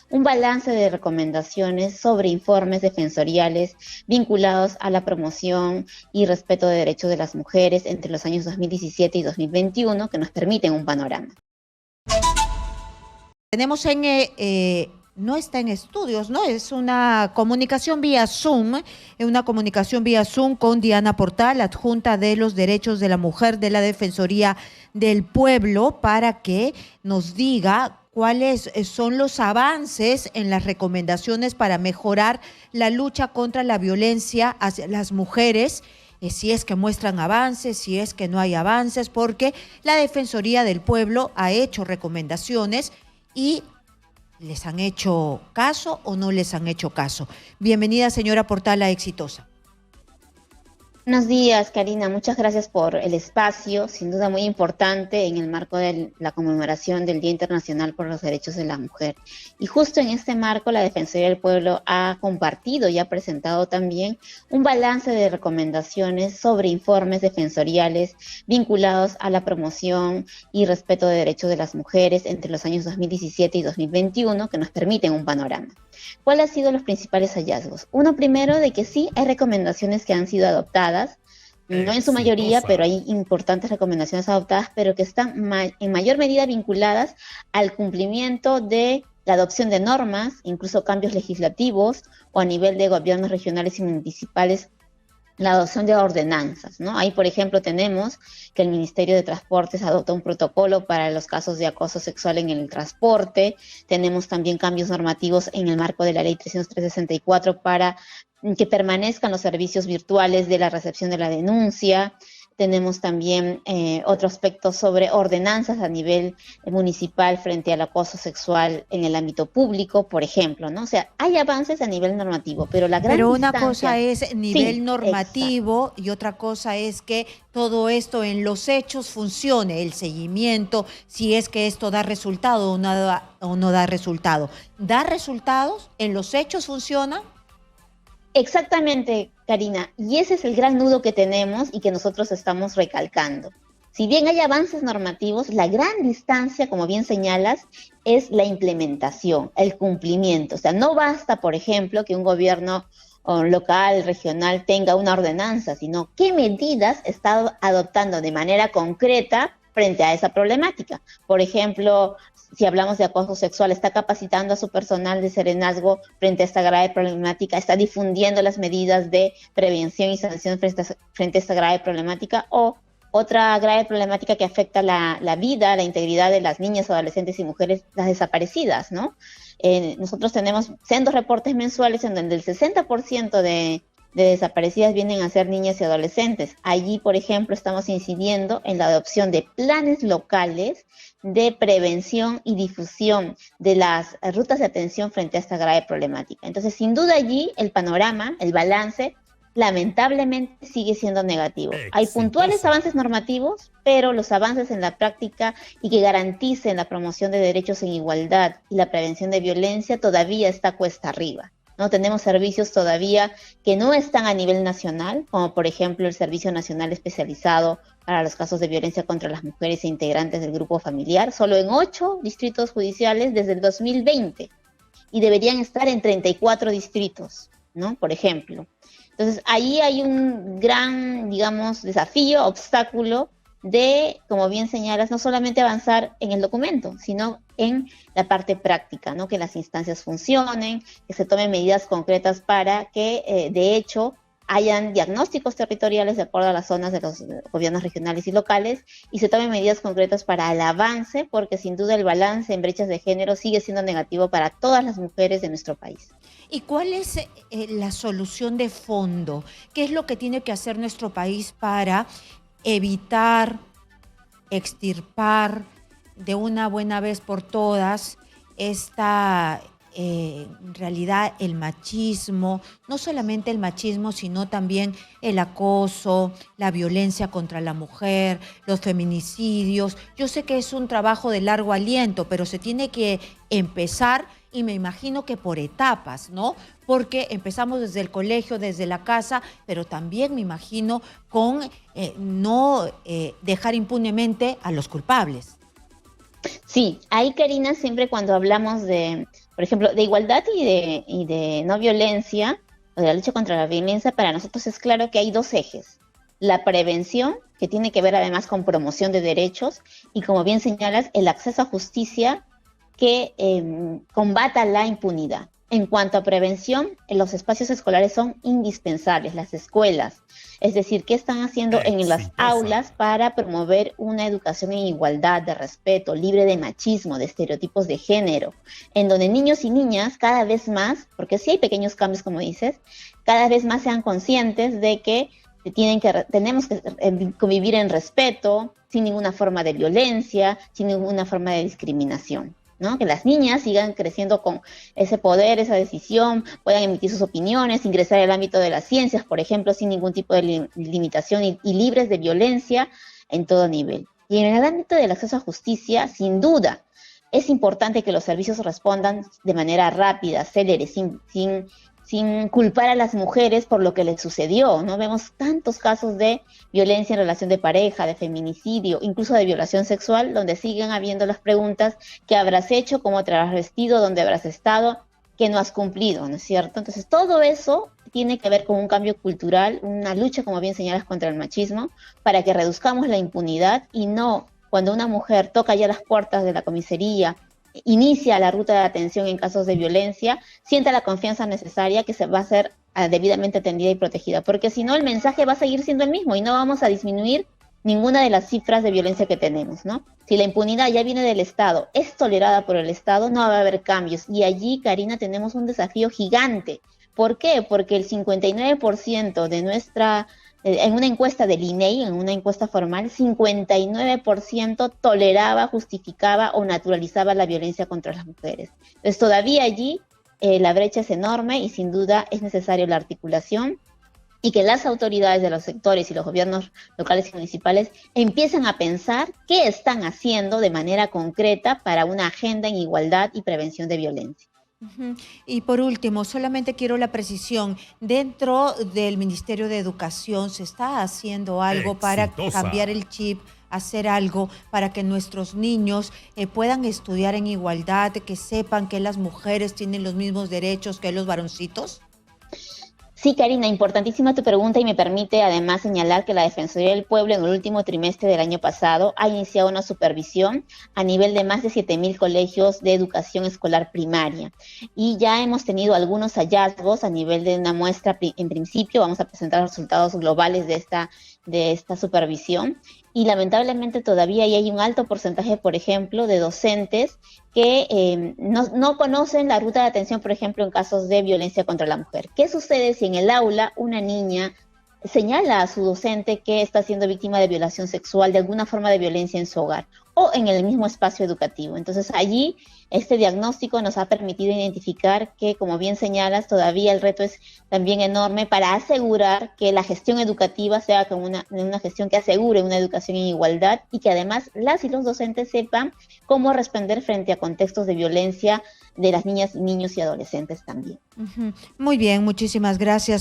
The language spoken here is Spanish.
un balance de recomendaciones sobre informes defensoriales vinculados a la promoción y respeto de derechos de las mujeres entre los años 2017 y 2021 que nos permiten un panorama. Tenemos no está en estudios, ¿no? Es una comunicación vía Zoom, con Diana Portal, adjunta de los derechos de la mujer de la Defensoría del Pueblo, para que nos diga cuáles son los avances en las recomendaciones para mejorar la lucha contra la violencia hacia las mujeres, si es que muestran avances, si es que no hay avances, porque la Defensoría del Pueblo ha hecho recomendaciones y ¿les han hecho caso o no les han hecho caso? Bienvenida, señora Portala, Exitosa. Buenos días, Karina. Muchas gracias por el espacio, sin duda muy importante en el marco de la conmemoración del Día Internacional por los Derechos de la Mujer. Y justo en este marco, la Defensoría del Pueblo ha compartido y ha presentado también un balance de recomendaciones sobre informes defensoriales vinculados a la promoción y respeto de derechos de las mujeres entre los años 2017 y 2021 que nos permiten un panorama. ¿Cuáles han sido los principales hallazgos? Uno, primero, de que sí hay recomendaciones que han sido adoptadas, no en su mayoría, pero hay importantes recomendaciones adoptadas, pero que están en mayor medida vinculadas al cumplimiento de la adopción de normas, incluso cambios legislativos, o a nivel de gobiernos regionales y municipales, la adopción de ordenanzas, ¿no? Ahí, por ejemplo, tenemos que el Ministerio de Transportes adopta un protocolo para los casos de acoso sexual en el transporte. Tenemos también cambios normativos en el marco de la Ley 364 para que permanezcan los servicios virtuales de la recepción de la denuncia. Tenemos también otro aspecto sobre ordenanzas a nivel municipal frente al acoso sexual en el ámbito público, por ejemplo, ¿no? O sea, hay avances a nivel normativo, pero la gran Pero una distancia... cosa es nivel Sí, normativo y otra cosa es que todo esto en los hechos funcione, el seguimiento, si es que esto da resultado o no da resultado. ¿Da resultados? ¿En los hechos funciona? exactamente, Karina, y ese es el gran nudo que tenemos y que nosotros estamos recalcando. Si bien hay avances normativos, la gran distancia, como bien señalas, es la implementación, el cumplimiento. O sea, no basta, por ejemplo, que un gobierno local, regional, tenga una ordenanza, sino qué medidas está adoptando de manera concreta frente a esa problemática. Por ejemplo, si hablamos de acoso sexual, está capacitando a su personal de serenazgo frente a esta grave problemática, está difundiendo las medidas de prevención y sanción frente a esta grave problemática, o otra grave problemática que afecta la vida, la integridad de las niñas, adolescentes y mujeres, las desaparecidas, ¿no? Nosotros tenemos sendos reportes mensuales en donde el 60% de desaparecidas vienen a ser niñas y adolescentes. Allí, por ejemplo, estamos incidiendo en la adopción de planes locales de prevención y difusión de las rutas de atención frente a esta grave problemática. Entonces, sin duda allí el panorama, el balance, lamentablemente sigue siendo negativo. Hay puntuales avances normativos, pero los avances en la práctica y que garanticen la promoción de derechos en igualdad y la prevención de violencia todavía está cuesta arriba. No tenemos servicios todavía que no están a nivel nacional, como por ejemplo el Servicio Nacional Especializado para los casos de violencia contra las mujeres e integrantes del grupo familiar, solo en 8 distritos judiciales desde el 2020, y deberían estar en 34 distritos, ¿no? Por ejemplo. Entonces, ahí hay un gran, digamos, desafío, obstáculo de, como bien señalas, no solamente avanzar en el documento, sino en la parte práctica, ¿no? Que las instancias funcionen, que se tomen medidas concretas para que, de hecho, hayan diagnósticos territoriales de acuerdo a las zonas de los gobiernos regionales y locales, y se tomen medidas concretas para el avance, porque sin duda el balance en brechas de género sigue siendo negativo para todas las mujeres de nuestro país. ¿Y cuál es la solución de fondo? ¿Qué es lo que tiene que hacer nuestro país para evitar, extirpar de una buena vez por todas esta, en realidad, el machismo, no solamente el machismo, sino también el acoso, la violencia contra la mujer, los feminicidios? Yo sé que es un trabajo de largo aliento, pero se tiene que empezar, y me imagino que por etapas, ¿no? Porque empezamos desde el colegio, desde la casa, pero también me imagino con no dejar impunemente a los culpables. Sí, ahí, Karina, siempre cuando hablamos Por ejemplo, de igualdad y de no violencia, o de la lucha contra la violencia, para nosotros es claro que hay dos ejes. La prevención, que tiene que ver además con promoción de derechos, y como bien señalas, el acceso a justicia que combata la impunidad. En cuanto a prevención, los espacios escolares son indispensables, las escuelas. Es decir, ¿qué están haciendo en las aulas para promover una educación en igualdad, de respeto, libre de machismo, de estereotipos de género? En donde niños y niñas cada vez más, porque sí hay pequeños cambios como dices, cada vez más sean conscientes de que tenemos que convivir en respeto, sin ninguna forma de violencia, sin ninguna forma de discriminación, ¿no? Que las niñas sigan creciendo con ese poder, esa decisión, puedan emitir sus opiniones, ingresar al ámbito de las ciencias, por ejemplo, sin ningún tipo de limitación y libres de violencia en todo nivel. Y en el ámbito del acceso a justicia, sin duda, es importante que los servicios respondan de manera rápida, célere, sin culpar a las mujeres por lo que les sucedió, ¿no? Vemos tantos casos de violencia en relación de pareja, de feminicidio, incluso de violación sexual, donde siguen habiendo las preguntas: ¿qué habrás hecho? ¿Cómo te habrás vestido? ¿Dónde habrás estado? ¿Qué no has cumplido? ¿No es cierto? Entonces, todo eso tiene que ver con un cambio cultural, una lucha, como bien señalas, contra el machismo, para que reduzcamos la impunidad y no, cuando una mujer toca ya las puertas de la comisaría, inicia la ruta de atención en casos de violencia, sienta la confianza necesaria que se va a ser debidamente atendida y protegida, porque si no el mensaje va a seguir siendo el mismo y no vamos a disminuir ninguna de las cifras de violencia que tenemos, ¿no? Si la impunidad ya viene del Estado, es tolerada por el Estado, no va a haber cambios. Y allí, Karina, tenemos un desafío gigante. ¿Por qué? Porque el 59% de nuestra en una encuesta del INEI, en una encuesta formal, 59% toleraba, justificaba o naturalizaba la violencia contra las mujeres. Entonces todavía allí la brecha es enorme y sin duda es necesaria la articulación y que las autoridades de los sectores y los gobiernos locales y municipales empiecen a pensar qué están haciendo de manera concreta para una agenda en igualdad y prevención de violencia. Y por último, solamente quiero la precisión, dentro del Ministerio de Educación, ¿se está haciendo algo para cambiar el chip, hacer algo para que nuestros niños puedan estudiar en igualdad, que sepan que las mujeres tienen los mismos derechos que los varoncitos? Sí, Karina, importantísima tu pregunta y me permite además señalar que la Defensoría del Pueblo en el último trimestre del año pasado ha iniciado una supervisión a nivel de más de 7.000 colegios de educación escolar primaria y ya hemos tenido algunos hallazgos a nivel de una muestra. En principio vamos a presentar los resultados globales de esta supervisión y lamentablemente todavía hay un alto porcentaje, por ejemplo, de docentes que no conocen la ruta de atención, por ejemplo, en casos de violencia contra la mujer. ¿Qué sucede si en el aula una niña señala a su docente que está siendo víctima de violación sexual, de alguna forma de violencia en su hogar o en el mismo espacio educativo? Entonces allí este diagnóstico nos ha permitido identificar que, como bien señalas, todavía el reto es también enorme para asegurar que la gestión educativa sea como una gestión que asegure una educación en igualdad y que además las y los docentes sepan cómo responder frente a contextos de violencia de las niñas, niños y adolescentes también. Muy bien, muchísimas gracias.